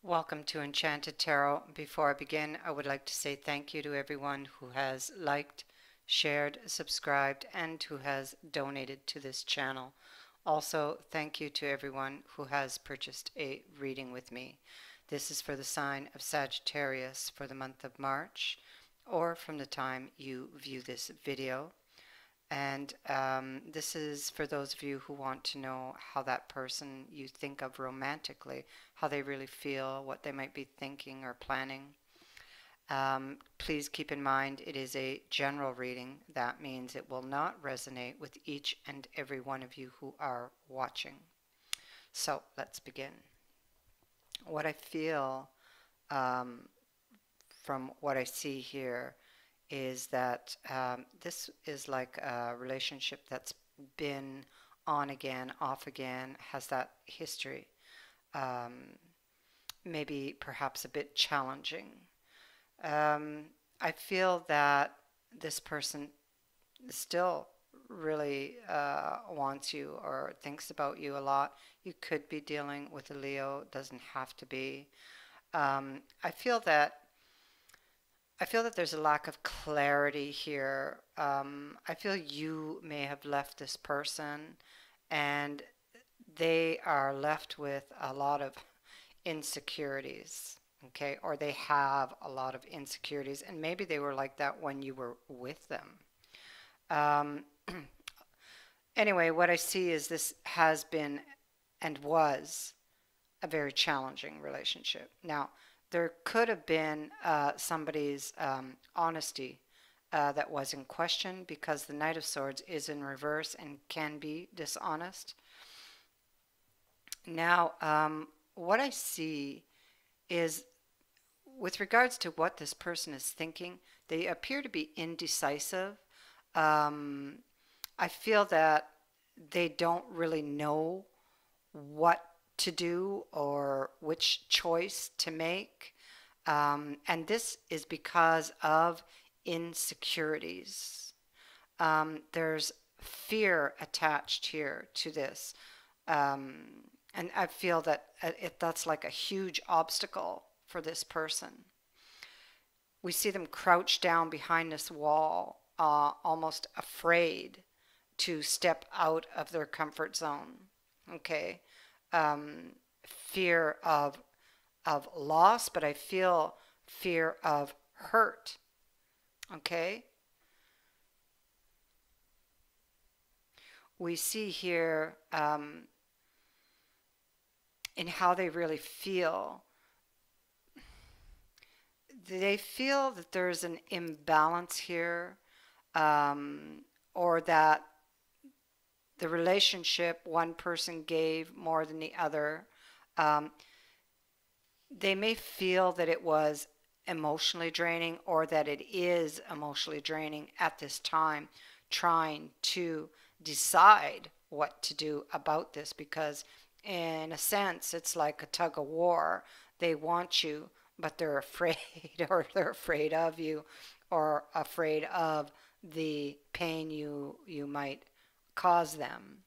Welcome to Enchanted Tarot. Before I begin, I would like to say thank you to everyone who has liked, shared, subscribed, and who has donated to this channel. Also, thank you to everyone who has purchased a reading with me. This is for the sign of Sagittarius for the month of March, or from the time you view this video. And this is for those of you who want to know how that person you think of romantically, how they really feel, what they might be thinking or planning. Please keep in mind it is a general reading. That means it will not resonate with each and every one of you who are watching. So let's begin. What I feel from what I see here is that this is like a relationship that's been on again, off again, has that history. Maybe perhaps a bit challenging. I feel that this person still really wants you or thinks about you a lot. You could be dealing with a Leo, doesn't have to be. I feel that there's a lack of clarity here. I feel you may have left this person and they are left with a lot of insecurities, okay? Or they have a lot of insecurities, and maybe they were like that when you were with them. Anyway, what I see is this has been and was a very challenging relationship. Now, there could have been somebody's honesty that was in question, because the Knight of Swords is in reverse and can be dishonest. Now, what I see is, with regards to what this person is thinking, they appear to be indecisive. I feel that they don't really know what to do or which choice to make. And this is because of insecurities. There's fear attached here to this. And I feel that that's like a huge obstacle for this person. We see them crouch down behind this wall, almost afraid to step out of their comfort zone. Okay. Fear of loss, but I feel fear of hurt. Okay. We see here in how they really feel. They feel that there's an imbalance here, or that the relationship, one person gave more than the other. They may feel that it was emotionally draining, or that it is emotionally draining at this time, trying to decide what to do about this, because in a sense it's like a tug of war. They want you, but they're afraid, or they're afraid of you, or afraid of the pain you might cause them.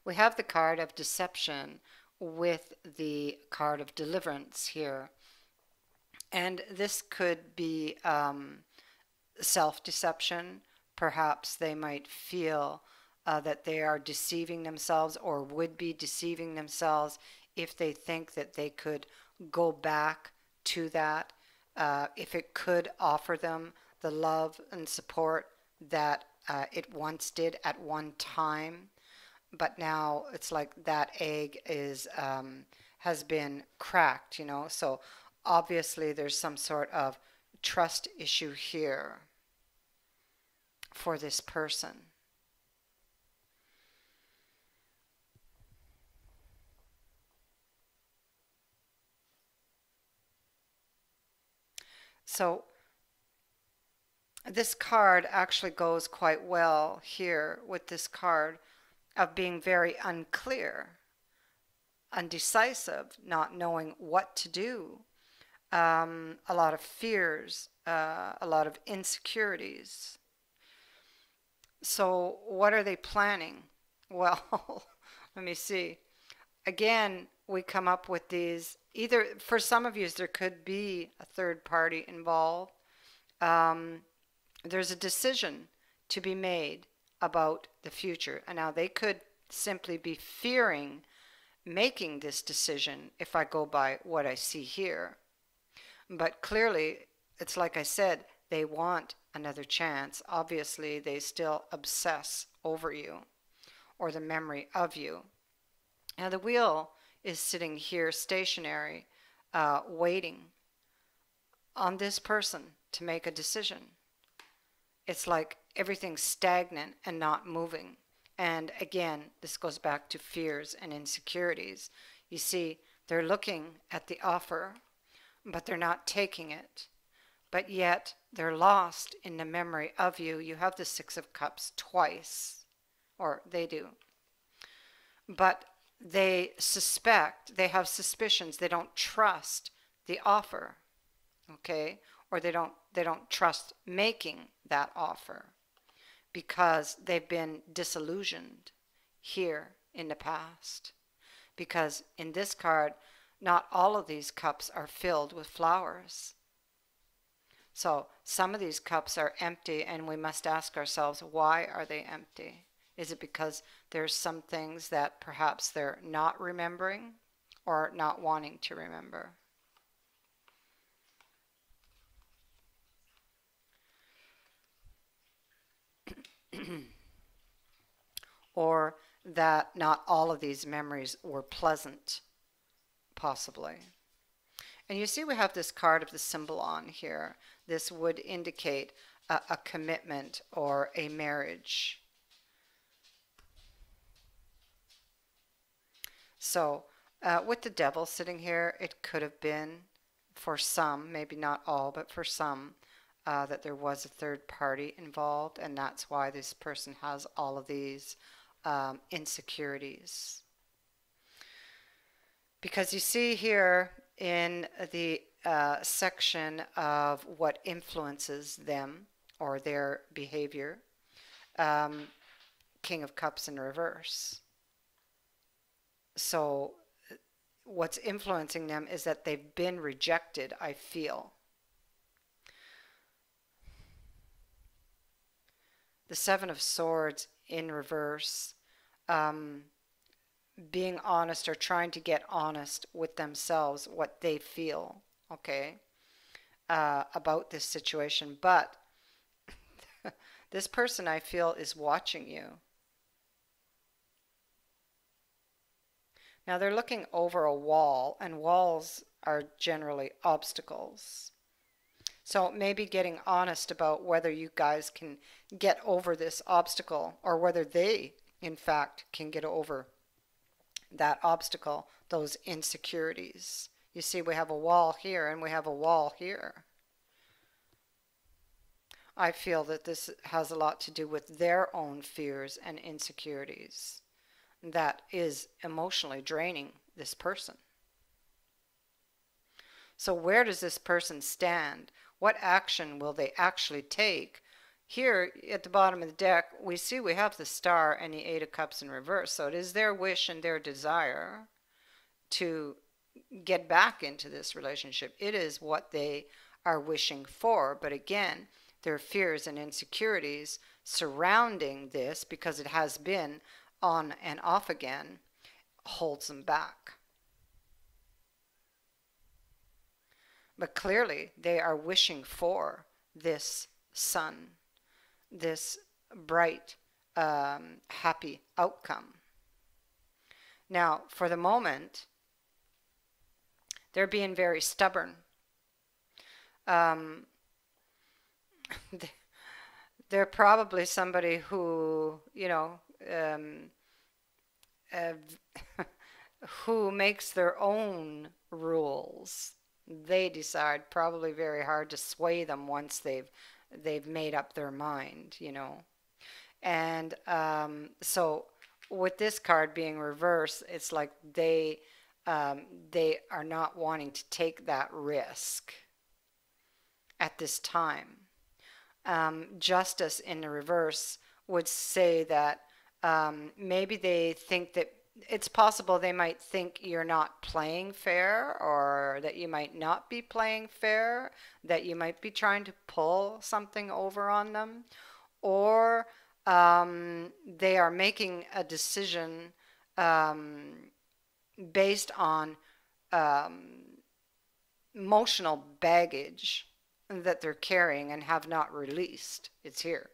We have the card of deception with the card of deliverance here. And this could be self-deception. Perhaps they might feel that they are deceiving themselves, or would be deceiving themselves, if they think that they could go back to that, if it could offer them the love and support that it once did at one time. But now it's like that egg is has been cracked, you know. So obviously there's some sort of trust issue here for this person. So this card actually goes quite well here with this card of being very unclear, undecisive, not knowing what to do, a lot of fears, a lot of insecurities. So what are they planning? Well, let me see. again, we come up with these, either for some of you, there could be a third party involved. There's a decision to be made about the future. And now they could simply be fearing making this decision if I go by what I see here. But clearly, it's like I said, they want another chance. Obviously, they still obsess over you or the memory of you. Now, the wheel is sitting here stationary, waiting on this person to make a decision. It's like everything's stagnant and not moving. And again, this goes back to fears and insecurities. You see, they're looking at the offer, but they're not taking it. But yet, they're lost in the memory of you. You have the Six of Cups twice, or they do. But they suspect, they have suspicions, they don't trust the offer, okay? Or they don't trust making that offer because they've been disillusioned here in the past. Because in this card, not all of these cups are filled with flowers. So some of these cups are empty, and we must ask ourselves, why are they empty? Is it because there's some things that perhaps they're not remembering or not wanting to remember? Or that not all of these memories were pleasant, possibly. And you see we have this card of the symbol on here. This would indicate a commitment or a marriage. So with the devil sitting here, it could have been for some, maybe not all, but for some, that there was a third party involved, and that's why this person has all of these insecurities. Because you see here in the section of what influences them or their behavior, King of Cups in reverse. So what's influencing them is that they've been rejected, I feel. The Seven of Swords in reverse, being honest or trying to get honest with themselves, what they feel, okay, about this situation. But this person, I feel, is watching you. Now they're looking over a wall, and walls are generally obstacles. So maybe getting honest about whether you guys can get over this obstacle, or whether they, in fact, can get over that obstacle, those insecurities. You see, we have a wall here and we have a wall here. I feel that this has a lot to do with their own fears and insecurities that is emotionally draining this person. So where does this person stand? What action will they actually take? Here at the bottom of the deck, we see we have the Star and the Eight of Cups in reverse. So it is their wish and their desire to get back into this relationship. It is what they are wishing for. But again, their fears and insecurities surrounding this, because it has been on and off again, holds them back. But clearly, they are wishing for this sun, this bright, happy outcome. Now, for the moment, they're being very stubborn. They're probably somebody who, you know, who makes their own rules. They decide, probably very hard to sway them once they've made up their mind, you know. And so with this card being reversed, it's like they are not wanting to take that risk at this time. Justice in the reverse would say that maybe they think that it's possible they might think you're not playing fair, or that you might not be playing fair, that you might be trying to pull something over on them, or they are making a decision um, based on emotional baggage that they're carrying and have not released. It's here.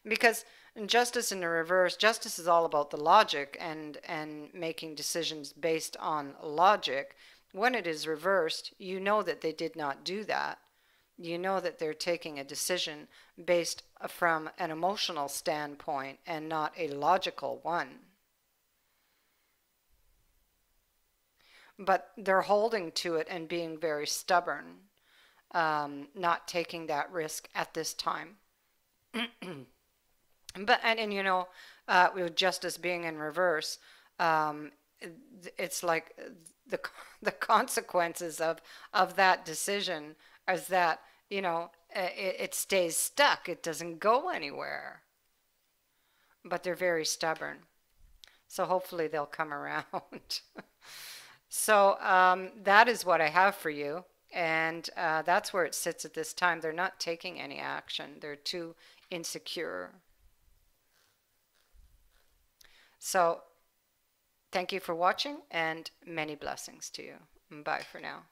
Because justice in the reverse, justice is all about the logic and making decisions based on logic. When it is reversed, you know that they did not do that. You know that they're taking a decision based from an emotional standpoint and not a logical one. But they're holding to it and being very stubborn, not taking that risk at this time. But and you know, with justice being in reverse, um, it's like the consequences of that decision is that, you know, it stays stuck. It doesn't go anywhere. But they're very stubborn. So hopefully they'll come around. So that is what I have for you. And that's where it sits at this time. They're not taking any action. They're too insecure. So thank you for watching, and many blessings to you. Bye for now.